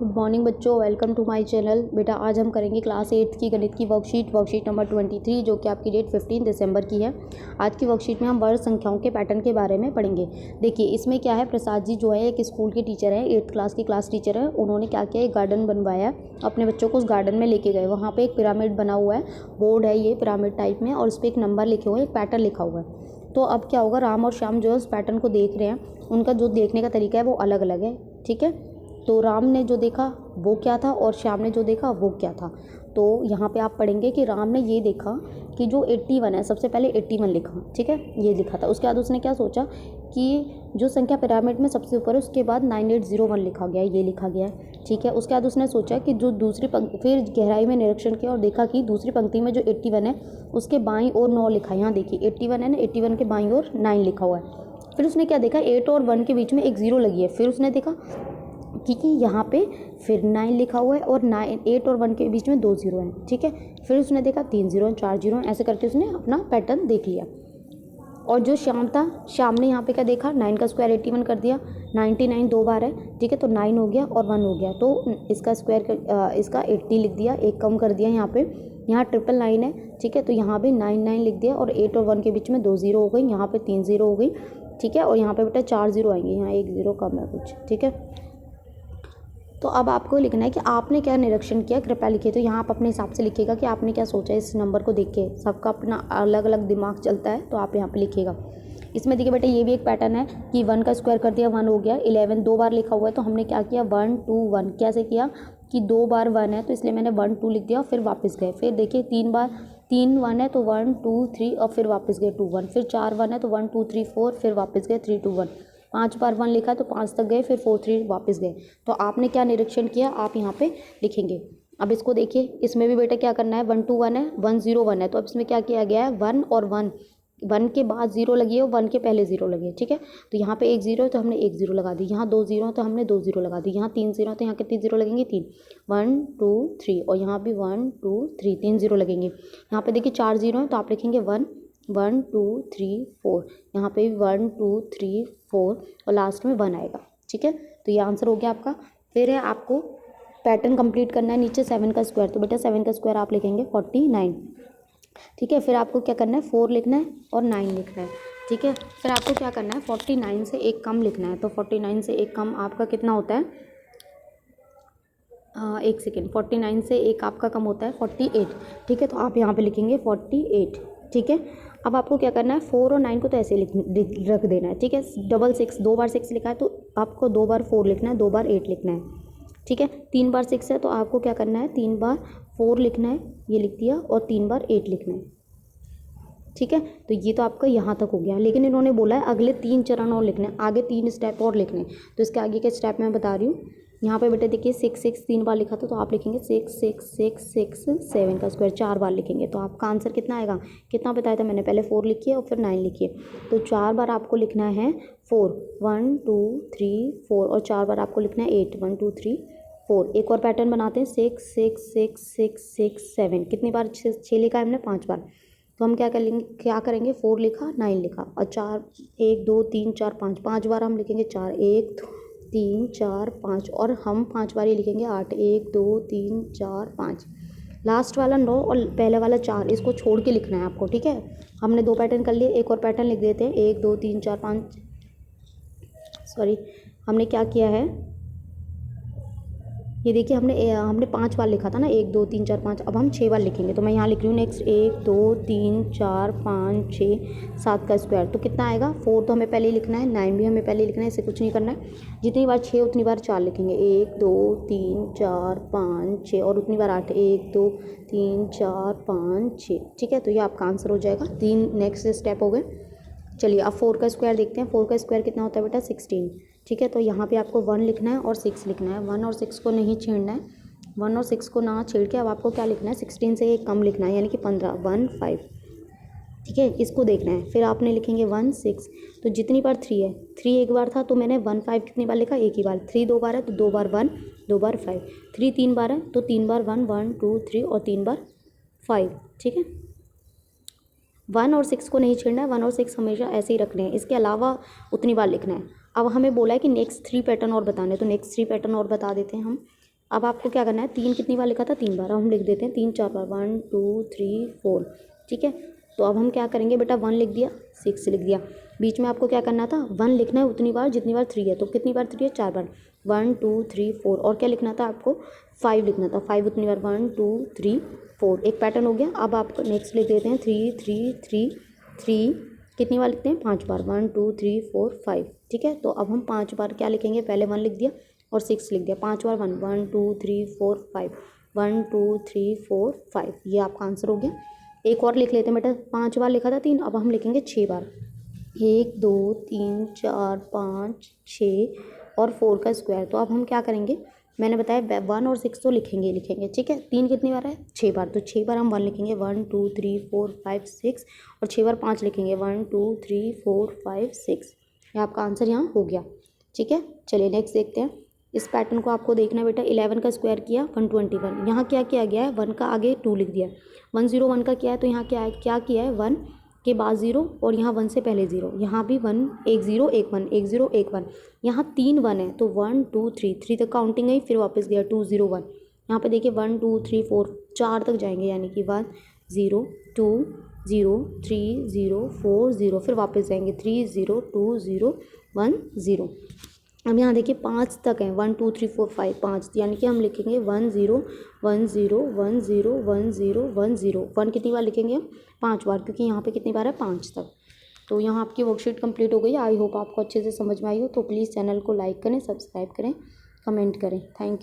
Good morning बच्चों, welcome to my channel. बेटा आज हम करेंगे क्लास 8 की गणित की वर्कशीट नंबर 23 जो कि आपकी डेट 15 दिसंबर की है। आज की वर्कशीट में हम वर्ग संख्याओं के पैटर्न के बारे में पढ़ेंगे। देखिए इसमें क्या है, प्रसाद जी जो है एक स्कूल के टीचर है, 8th क्लास की क्लास टीचर है। उन्होंने क्या किया, एक गार्डन बनवाया, अपने बच्चों को उस गार्डन में लेके गए। वहाँ पर एक पिरामिड बना हुआ है, बोर्ड है ये पिरामिड टाइप में, और उस पर एक नंबर लिखे हुए हैं, एक पैटर्न लिखा हुआ है। तो अब क्या होगा, राम और श्याम जो है उस पैटर्न को देख रहे हैं, उनका जो देखने का तरीका है वो अलग अलग है। ठीक है, तो राम ने जो देखा वो क्या था और श्याम ने जो देखा वो क्या था। तो यहाँ पे आप पढ़ेंगे कि राम ने ये देखा कि जो 81 है, सबसे पहले 81 लिखा। ठीक है, ये लिखा था। उसके बाद उसने क्या सोचा कि जो संख्या पिरामिड में सबसे ऊपर है उसके बाद 9801 लिखा गया है, ये लिखा गया है। ठीक है, उसके बाद उसने सोचा कि जो दूसरी पंक्ति, फिर गहराई में निरीक्षण किया और देखा कि दूसरी पंक्ति में जो 81 है उसके बाईं ओर 9 लिखा है। यहाँ देखिए 81 है ना, 81 के बाईं ओर 9 लिखा हुआ है। फिर उसने क्या देखा, 8 और 1 के बीच में एक 0 लगी है। फिर उसने देखा क्योंकि यहाँ पे फिर 9 लिखा हुआ है और 8 और 1 के बीच में 2 0 हैं। ठीक है, फिर उसने देखा 3 0 हैं, 4 0 हैं, ऐसे करके उसने अपना पैटर्न देख लिया। और जो श्याम था, श्याम ने यहाँ पे क्या देखा, 9 का स्क्वायर 81 कर दिया। 99 दो बार है, ठीक है, तो 9 हो गया और 1 हो गया, तो इसका स्क्वायर इसका 80 लिख दिया, एक कम कर दिया। यहाँ पे यहाँ 999 है, ठीक है, तो यहाँ भी 99 लिख दिया और 8 और 1 के बीच में 2 0 हो गई, यहाँ पे 3 0 हो गई। ठीक है, और यहाँ पे बेटा 4 0 आएंगे, यहाँ 1 0 कम है कुछ। ठीक है, तो अब आपको लिखना है कि आपने क्या निरीक्षण किया, कृपया लिखिए। तो यहाँ आप अपने हिसाब से लिखिएगा कि आपने क्या सोचा इस नंबर को देख के। सबका अपना अलग अलग दिमाग चलता है, तो आप यहाँ पे लिखिएगा। इसमें देखिए बेटा ये भी एक पैटर्न है कि 1 का स्क्वायर कर दिया, 1 हो गया। 11 दो बार लिखा हुआ है, तो हमने क्या किया, 1 2 1 कैसे किया कि 2 बार 1 है तो इसलिए मैंने 1 2 लिख दिया, फिर वापस गए। फिर देखिए 3 बार 3 1 है तो 1 2 3 और फिर वापस गए 2 1। फिर 4 1 है तो 1 2 3 4, फिर वापस गए 3 2 1। 5 बार 1 लिखा तो 5 तक गए, फिर 4 3 वापस गए। तो आपने क्या निरीक्षण किया आप यहाँ पे लिखेंगे। अब इसको देखिए, इसमें भी बेटा क्या करना है, 1 2 1 है, 1 0 1 है, तो अब इसमें क्या किया गया है, 1 और 1, 1 के बाद 0 लगी है और 1 के पहले 0 लगी है। ठीक है, तो यहाँ पे 1 0 है तो हमने 1 0 लगा दी, यहाँ 2 0 तो हमने 2 0 लगा दी, यहाँ 3 0 तो यहाँ कितनी 0 लगेंगे, 3, 1 2 3, और यहाँ भी 1 2 3, 3 0 लगेंगे। यहाँ पे देखिए 4 0 है तो आप लिखेंगे 1 1 2 3 4, यहाँ पे 1 2 3 4 और लास्ट में 1 आएगा। ठीक है, तो ये आंसर हो गया आपका। फिर है आपको पैटर्न कंप्लीट करना है, नीचे 7 का स्क्वायर, तो बेटा 7 का स्क्वायर आप लिखेंगे 49। ठीक है, फिर आपको क्या करना है, 4 लिखना है और 9 लिखना है। ठीक है, फिर आपको क्या करना है, 49 से एक कम लिखना है। तो 49 से एक कम आपका कितना होता है, एक सेकेंड, 49 से एक आपका कम होता है 48। ठीक है, तो आप यहाँ पे लिखेंगे 48। ठीक है, अब आपको क्या करना है, 4 और 9 को तो ऐसे रख देना है। ठीक है, 6 दो बार 6 लिखा है तो आपको 2 बार 4 लिखना है, 2 बार 8 लिखना है। ठीक है, 3 बार 6 है तो आपको क्या करना है, 3 बार 4 लिखना है, ये लिख दिया, और 3 बार 8 लिखना है। ठीक है, तो ये तो आपका यहाँ तक हो गया, लेकिन इन्होंने बोला है अगले 3 चरण और लिखने हैं, आगे 3 स्टेप और लिखने हैं। तो इसके आगे के स्टेप मैं बता रही हूँ। यहाँ पे बेटा देखिए 6 6 3 बार लिखा था तो आप लिखेंगे 6 6 6 6 7 का स्क्वायर 4 बार लिखेंगे, तो आपका आंसर कितना आएगा, कितना बताया था मैंने, पहले 4 लिखिए और फिर 9 लिखिए। तो 4 बार आपको लिखना है 4, 1 2 3 4, और 4 बार आपको लिखना है 8, 1 2 3 4। एक और पैटर्न बनाते हैं, 6 6 6 6 6 7, कितनी बार 6 लिखा है हमने, 5 बार। तो हम क्या करेंगे 4 लिखा, 9 लिखा, और 4 1 2 3 4 5, 5 बार हम लिखेंगे 4, 1 3 4 5, और हम 5 बार ही लिखेंगे 8, 1 2 3 4 5। लास्ट वाला 9 और पहले वाला 4, इसको छोड़ के लिखना है आपको। ठीक है, हमने 2 पैटर्न कर लिए, एक और पैटर्न लिख देते हैं, 1 2 3 4 5। सॉरी, हमने क्या किया है, ये देखिए हमने 5 बार लिखा था ना, 1 2 3 4 5, अब हम 6 बार लिखेंगे। तो मैं यहाँ लिख रही हूँ नेक्स्ट, 1 2 3 4 5 6 7 का स्क्वायर, तो कितना आएगा, 4 तो हमें पहले ही लिखना है, 9 भी हमें पहले लिखना है, इसे कुछ नहीं करना है। जितनी बार 6 उतनी बार 4 लिखेंगे, 1 2 3 4 5 6, और उतनी बार 8, 1 2 3 4 5 6। ठीक है, तो ये आपका आंसर हो जाएगा। 3 नेक्स्ट स्टेप हो गए। चलिए अब 4 का स्क्वायर देखते हैं। 4 का स्क्वायर कितना होता है बेटा, 16। ठीक है, तो यहाँ पे आपको 1 लिखना है और 6 लिखना है, 1 और 6 को नहीं छेड़ना है, 1 और 6 को ना छेड़ के अब आपको क्या लिखना है, 16 से एक कम लिखना है, यानी कि 15, 1 5। ठीक है, इसको देखना है। फिर आपने लिखेंगे 1 6, तो जितनी बार 3 है, 3 एक बार था तो मैंने 1 5 कितनी बार लिखा, एक ही बार। 3 दो बार है तो 2 बार 1 2 बार 5। 3 3 बार है तो 3 बार 1 1 2 3 और 3 बार 5। ठीक है, 1 और 6 को नहीं छेड़ना है, 1 और 6 हमेशा ऐसे ही रखने हैं, इसके अलावा उतनी बार लिखना है। अब हमें बोला है कि नेक्स्ट 3 पैटर्न और बताने, तो नेक्स्ट 3 पैटर्न और बता देते हैं हम। अब आपको क्या करना है, 3 कितनी बार लिखा था, 3 बार। अब हम लिख देते हैं 3 4 बार, 1 2 3 4, ठीक है। तो अब हम क्या करेंगे बेटा, 1 लिख दिया, 6 लिख दिया। बीच में आपको क्या करना था, 1 लिखना है उतनी बार जितनी बार 3 है। तो कितनी बार 3 है, 4 बार, 1 2 3 4। और क्या लिखना था आपको, 5 लिखना था, 5 उतनी बार, 1 2 3 4। एक पैटर्न हो गया। अब आप नेक्स्ट लिख देते हैं 3 3 3 3, कितनी बार लिखते हैं, 5 बार, 1 2 3 4 5, ठीक है। तो अब हम 5 बार क्या लिखेंगे, पहले 1 लिख दिया और 6 लिख दिया, 5 बार 1 1 2 3 4 5, 1 2 3 4 5, ये आपका आंसर हो गया। एक और लिख लेते हैं बेटा, 5 बार लिखा था 3, अब हम लिखेंगे 6 बार, 1 2 3 4 5 6 और 4 का स्क्वायर। तो अब हम क्या करेंगे, मैंने बताया 1 और 6 तो लिखेंगे लिखेंगे, ठीक है। 3 कितनी बार है, 6 बार। तो 6 बार हम 1 लिखेंगे, 1 2 3 4 5 6, और 6 बार 5 लिखेंगे, 1 2 3 4 5 6। ये आपका आंसर यहाँ हो गया, ठीक है। चलिए नेक्स्ट देखते हैं। इस पैटर्न को आपको देखना है बेटा, 11 का स्क्वायर किया 121। यहाँ क्या किया गया है, 1 का आगे 2 लिख दिया है। 101 का किया है, तो यहाँ क्या है, क्या किया है, 1 के बाद 0 और यहाँ 1 से पहले 0। यहाँ भी 1 1 0 1 1 1 0 1 1। यहाँ 3 1 है, तो 1 2 3 3 तक काउंटिंग गई, फिर वापस गया 2 0 1। यहाँ पे देखिए 1 2 3 4 4 तक जाएंगे, यानी कि 1 0 2 0 3 0 4 0, फिर वापस जाएंगे 3 0 2 0 1 0। अब यहाँ देखिए 5 तक है, 1 2 3 4 5, 5, यानी कि हम लिखेंगे 1 0 1 0 1 0 1 0 1 0। 1 कितनी बार लिखेंगे, 5 बार, क्योंकि यहाँ पे कितनी बार है, 5 तक। तो यहाँ आपकी वर्कशीट कंप्लीट हो गई। आई होप आपको अच्छे से समझ में आई हो। तो प्लीज़ चैनल को लाइक करें, सब्सक्राइब करें, कमेंट करें। Thank you.